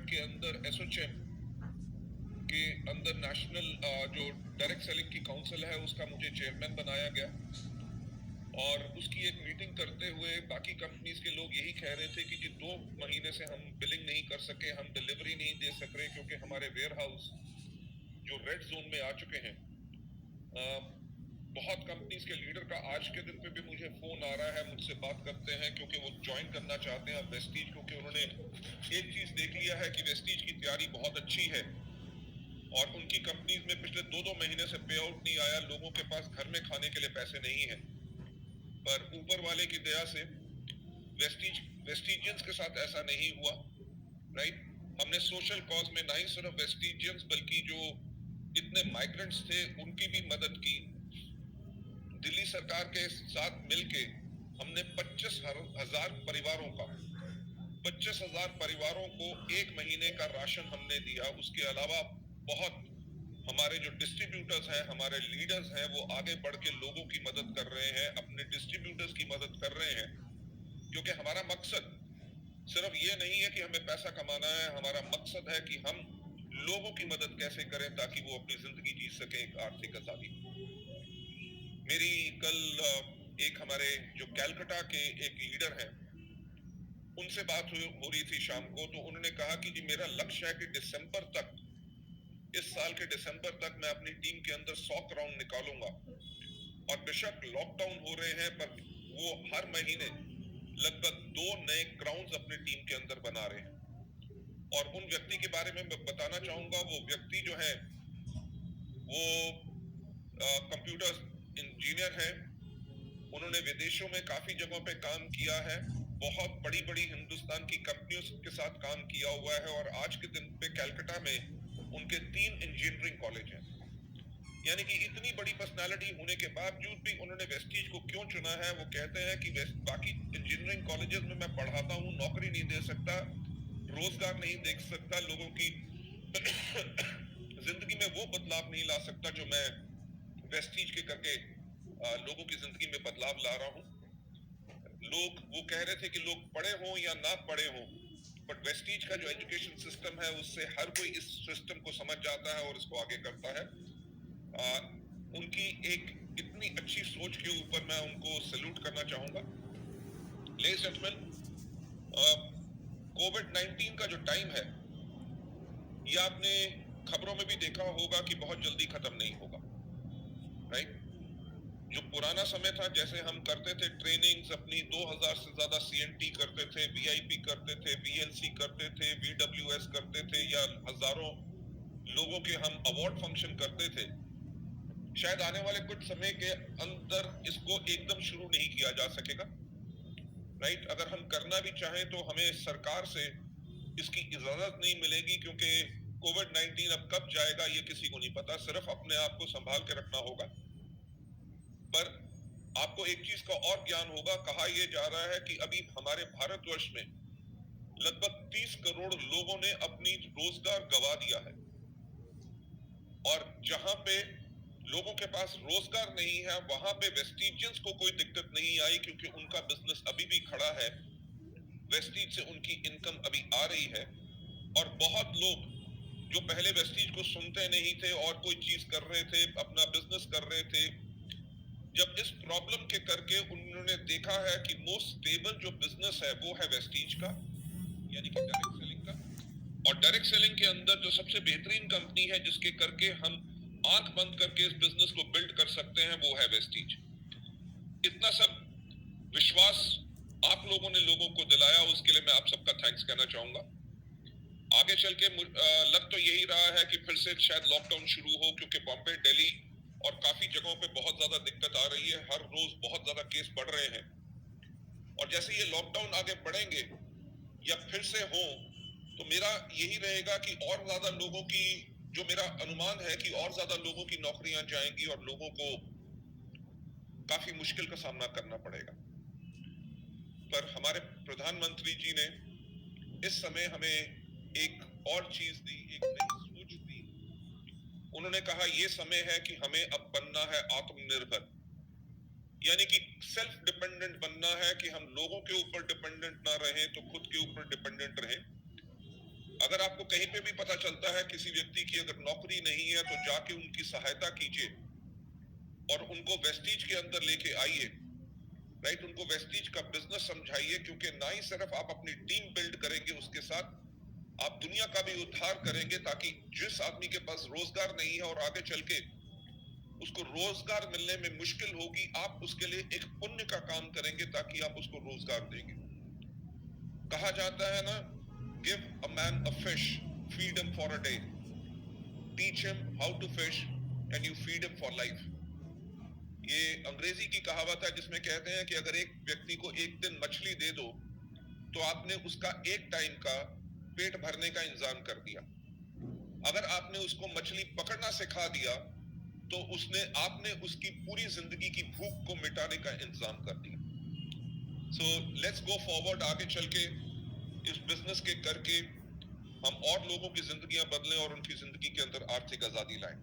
के अंदर एसोचेम के अंदर नेशनल जो डायरेक्ट सेलिंग की काउंसिल है उसका मुझे चेयरमैन बनाया गया। और उसकी एक मीटिंग करते हुए बाकी कंपनीज के लोग यही कह रहे थे कि जी 2 महीने से हम बिलिंग नहीं कर सके, हम डिलीवरी नहीं दे सक रहे क्योंकि हमारे वेयर हाउस जो रेड जोन में आ चुके हैं। बहुत कंपनीज के लीडर का आज के दिन पे भी मुझे फोन आ रहा है, मुझसे बात करते हैं क्योंकि वो ज्वाइन करना चाहते हैं वेस्टीज, क्योंकि उन्होंने एक चीज देख लिया है कि वेस्टीज की तैयारी बहुत अच्छी है और उनकी कंपनीज में पिछले 2-2 महीने से पे आउट नहीं आया, लोगों के पास घर में खाने के लिए पैसे नहीं है। पर ऊपर वाले की दया से वेस्टीजियंस के साथ ऐसा नहीं हुआ, राइट। हमने सोशल कॉज में ना ही सिर्फ वेस्टीजियंस बल्कि जो इतने माइग्रेंट्स थे उनकी भी मदद की। दिल्ली सरकार के साथ मिलके हमने 25,000 परिवारों का 25,000 परिवारों को 1 महीने का राशन हमने दिया। उसके अलावा बहुत हमारे जो डिस्ट्रीब्यूटर्स हैं, हमारे लीडर्स हैं, वो आगे बढ़ के लोगों की मदद कर रहे हैं, अपने डिस्ट्रीब्यूटर्स की मदद कर रहे हैं, क्योंकि हमारा मकसद सिर्फ ये नहीं है कि हमें पैसा कमाना है, हमारा मकसद है कि हम लोगों की मदद कैसे करें ताकि वो अपनी जिंदगी जी सके एक आर्थिक आजादी। मेरी कल एक हमारे जो कैलकाटा के एक लीडर हैं उनसे बात हो रही थी शाम को, तो उन्होंने कहा कि जी मेरा लक्ष्य है कि दिसंबर तक, इस साल के दिसंबर तक मैं अपनी टीम के अंदर 100 क्राउन निकालूंगा। और बेशक लॉकडाउन हो रहे हैं पर वो हर महीने लगभग 2 नए क्राउन्स अपनी टीम के अंदर बना रहे हैं। और उन व्यक्ति के बारे में मैं बताना चाहूंगा, वो व्यक्ति जो है वो कंप्यूटर इंजीनियर है, उन्होंने विदेशों में काफी जगहों पे काम किया है, बहुत बड़ी बड़ी हिंदुस्तान की कंपनियों के साथ काम किया हुआ है और आज के दिन पे कलकत्ता में उनके 3 इंजीनियरिंग कॉलेज हैं। यानी कि इतनी बड़ी पर्सनालिटी होने के बावजूद भी उन्होंने वेस्टीज को क्यों चुना है? वो कहते हैं कि बाकी इंजीनियरिंग कॉलेजेस में मैं पढ़ाता हूँ, नौकरी नहीं दे सकता, रोजगार नहीं देख सकता, लोगों की जिंदगी में वो बदलाव नहीं ला सकता जो मैं वेस्टीज के करके लोगों की जिंदगी में बदलाव ला रहा हूँ। लोग वो कह रहे थे कि लोग पढ़े हों या ना पढ़े हों, बट वेस्टीज का जो एजुकेशन सिस्टम है उससे हर कोई इस सिस्टम को समझ जाता है और इसको आगे करता है। उनकी एक इतनी अच्छी सोच के ऊपर मैं उनको सैल्यूट करना चाहूंगा। लेडीज एंड जेंटलमैन, कोविड-19 का जो टाइम है ये आपने खबरों में भी देखा होगा कि बहुत जल्दी खत्म नहीं होगा, राइट। जो पुराना समय था, जैसे हम करते थे ट्रेनिंग्स अपनी, 2000 से ज्यादा सीएनटी करते थे, वीआईपी करते थे, वीएलसी करते थे, वीडब्ल्यूएस करते थे, या हजारों लोगों के हम अवार्ड फंक्शन करते थे, शायद आने वाले कुछ समय के अंदर इसको एकदम शुरू नहीं किया जा सकेगा, राइट। अगर हम करना भी चाहें तो हमें सरकार से इसकी इजाजत नहीं मिलेगी, क्योंकि कोविड-19 अब कब जाएगा ये किसी को नहीं पता, सिर्फ अपने आप को संभाल के रखना होगा। पर आपको एक चीज का और ज्ञान होगा, कहा यह जा रहा है कि अभी हमारे भारतवर्ष में लगभग 30 करोड़ लोगों ने अपनी रोजगार गवा दिया है। और जहां पे लोगों के पास रोजगार नहीं है वहां पे वेस्टीजियंस को कोई दिक्कत नहीं आई, क्योंकि उनका बिजनेस अभी भी खड़ा है, वेस्टीज से उनकी इनकम अभी आ रही है। और बहुत लोग जो पहले वेस्टीज को सुनते नहीं थे और कोई चीज कर रहे थे, अपना बिजनेस कर रहे थे, जब इस प्रॉब्लम के करके उन्होंने देखा है कि मोस्ट स्टेबल जो बिजनेस है वो है वेस्टीज का, यानी कि डायरेक्ट सेलिंग का। और डायरेक्ट सेलिंग के अंदर जो सबसे बेहतरीन कंपनी है जिसके करके हम आंख बंद करके इस बिजनेस को बिल्ड कर सकते हैं वो है वेस्टीज। इतना सब विश्वास आप लोगों ने लोगों को दिलाया, उसके लिए मैं आप सबका थैंक्स कहना चाहूंगा। आगे चल के लग तो यही रहा है कि फिर से शायद लॉकडाउन शुरू हो, क्योंकि बॉम्बे, दिल्ली और काफी जगहों पे बहुत ज्यादा दिक्कत आ रही है, हर रोज बहुत ज्यादा केस बढ़ रहे हैं। और जैसे ये लॉकडाउन आगे बढ़ेंगे या फिर से हो तो मेरा यही रहेगा कि और ज्यादा लोगों की, जो मेरा अनुमान है कि और ज्यादा लोगों की नौकरियां जाएंगी और लोगों को काफी मुश्किल का सामना करना पड़ेगा। पर हमारे प्रधानमंत्री जी ने इस समय हमें एक और चीज दी, एक नई सोच दी। उन्होंने कहा ये समय है कि हमें अब बनना है आत्मनिर्भर, यानी कि सेल्फ डिपेंडेंट बनना है, कि हम लोगों के ऊपर डिपेंडेंट ना रहें तो खुद के ऊपर डिपेंडेंट रहें। अगर आपको कहीं पे भी पता चलता है किसी व्यक्ति की अगर नौकरी नहीं है, तो जाके उनकी सहायता कीजिए और उनको वेस्टीज के अंदर लेके आइए, राइट। उनको वेस्टीज का बिजनेस समझाइए, क्योंकि ना ही सिर्फ आप अपनी टीम बिल्ड करेंगे, उसके साथ आप दुनिया का भी उद्धार करेंगे, ताकि जिस आदमी के पास रोजगार नहीं है और आगे चल के उसको रोजगार मिलने में मुश्किल होगी, आप उसके लिए एक पुण्य का काम करेंगे ताकि आप उसको रोजगार देंगे। कहा जाता है ना, give a man a fish, feed him for a day, teach him how to fish and you feed him for life. ये अंग्रेजी की कहावत है जिसमें कहते हैं कि अगर एक व्यक्ति को एक दिन मछली दे दो तो आपने उसका एक टाइम का पेट भरने का इंतजाम कर दिया। अगर आपने उसको मछली पकड़ना सिखा दिया तो आपने उसकी पूरी जिंदगी की भूख को मिटाने का इंतजाम कर दिया। सो लेट्स गो फॉरवर्ड, आगे चल के इस बिजनेस के करके हम और लोगों की जिंदगियां बदलें और उनकी जिंदगी के अंदर आर्थिक आजादी लाएं।